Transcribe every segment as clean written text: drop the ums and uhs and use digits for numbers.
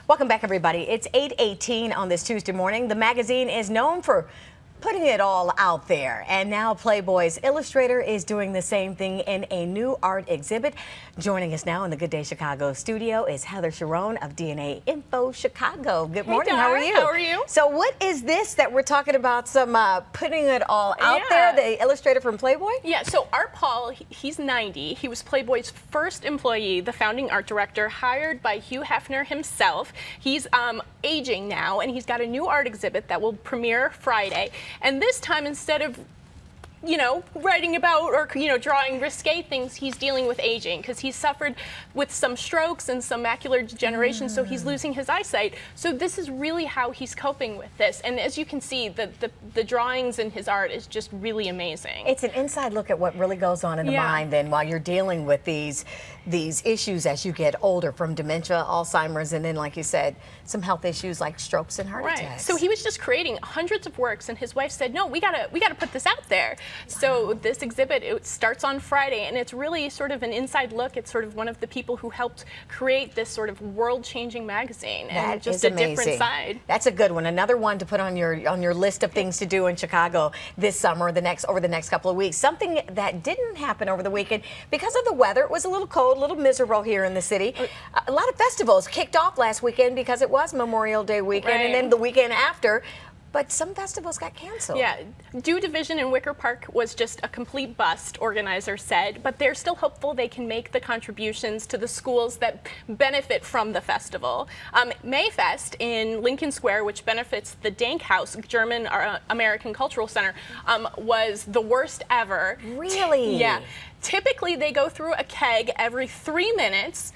Welcome back, everybody. It's 8:18 on this Tuesday morning. The magazine is known for putting it all out there, and now Playboy's illustrator is doing the same thing in a new art exhibit. Joining us now in the Good Day Chicago studio is Cherone of DNAinfo Chicago. Good morning. Hey, how are you? How are you? So what is this that we're talking about? Some putting it all out there, the illustrator from Playboy? Yeah, so Art Paul, he's 90. He was Playboy's first employee, the founding art director, hired by Hugh Hefner himself. He's aging now, and he's got a new art exhibit that will premiere Friday. And this time, instead of writing about or, drawing risque things, he's dealing with aging because he's suffered with some strokes and some macular degeneration, so he's losing his eyesight. So this is really how he's coping with this. And as you can see, the drawings in his art is just really amazing. It's an inside look at what really goes on in the mind then while you're dealing with these issues as you get older, from dementia, Alzheimer's, and then, like you said, some health issues like strokes and heart attacks. So he was just creating hundreds of works, and his wife said, no, we gotta put this out there. So this exhibit, it starts on Friday, and it's really sort of an inside look. It's sort of one of the people who helped create this sort of world-changing magazine, and just a different side. That's a good one. Another one to put on your list of things to do in Chicago this summer, over the next couple of weeks. Something that didn't happen over the weekend because of the weather. It was a little cold, a little miserable here in the city. A lot of festivals kicked off last weekend because it was Memorial Day weekend, and then the weekend after. But some festivals got canceled. Yeah, Dew Division in Wicker Park was just a complete bust, organizers said, but they're still hopeful they can make the contributions to the schools that benefit from the festival. Mayfest in Lincoln Square, which benefits the Dank House, German American Cultural Center, was the worst ever. Really? Yeah. Typically, they go through a keg every 3 minutes.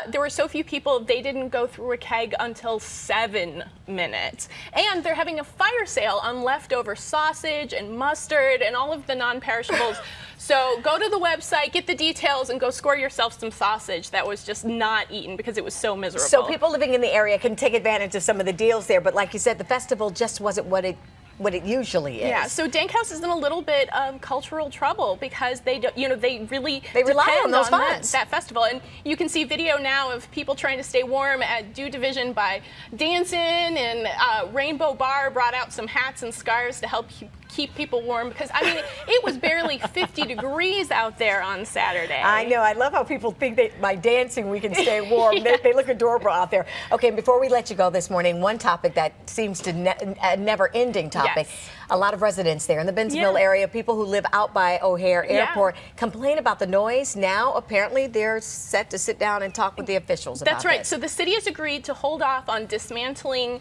There were so few people, they didn't go through a keg until 7 minutes. And they're having a fire sale on leftover sausage and mustard and all of the non-perishables. So go to the website, get the details, and go score yourself some sausage that was just not eaten because it was so miserable. So people living in the area can take advantage of some of the deals there, but like you said, the festival just wasn't what it usually is. Yeah, so Dank House is in a little bit of cultural trouble because they really rely on those funds. That festival. And you can see video now of people trying to stay warm at Dew Division by dancing, and Rainbow Bar brought out some hats and scarves to help keep people warm, because I mean it was barely 50 degrees out there on Saturday. I know. I love how people think that by dancing we can stay warm. They look adorable out there. Okay, and before we let you go this morning, one topic that seems to a never-ending topic. Yes. A lot of residents there in the Bentonville area, people who live out by O'Hare Airport, complain about the noise. Now, apparently, they're set to sit down and talk with the officials about That's right. this. So the city has agreed to hold off on dismantling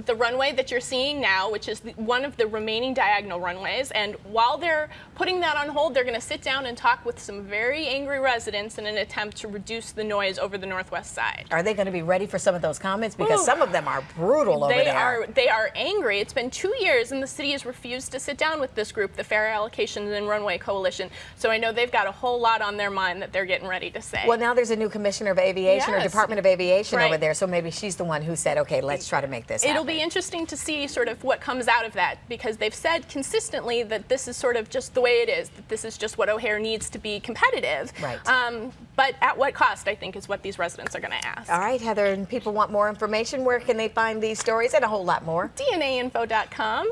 the runway that you're seeing now, which is one of the remaining diagonal runways. And while they're putting that on hold, they're going to sit down and talk with some very angry residents in an attempt to reduce the noise over the northwest side. Are they going to be ready for some of those comments? Because some of them are brutal over there. They are angry. It's been 2 years, and the city has refused to sit down with this group, the Fair Allocations and Runway Coalition. So I know they've got a whole lot on their mind that they're getting ready to say. Well, now there's a new commissioner of aviation, or Department of Aviation over there, so maybe she's the one who said, okay, let's try to make this happen. It'll be interesting to see sort of what comes out of that, because they've said consistently that this is sort of just the way it is, that this is just what O'Hare needs to be competitive. Right. But at what cost, I think, is what these residents are going to ask. All right, Heather, and people want more information. Where can they find these stories and a whole lot more? DNAinfo.com.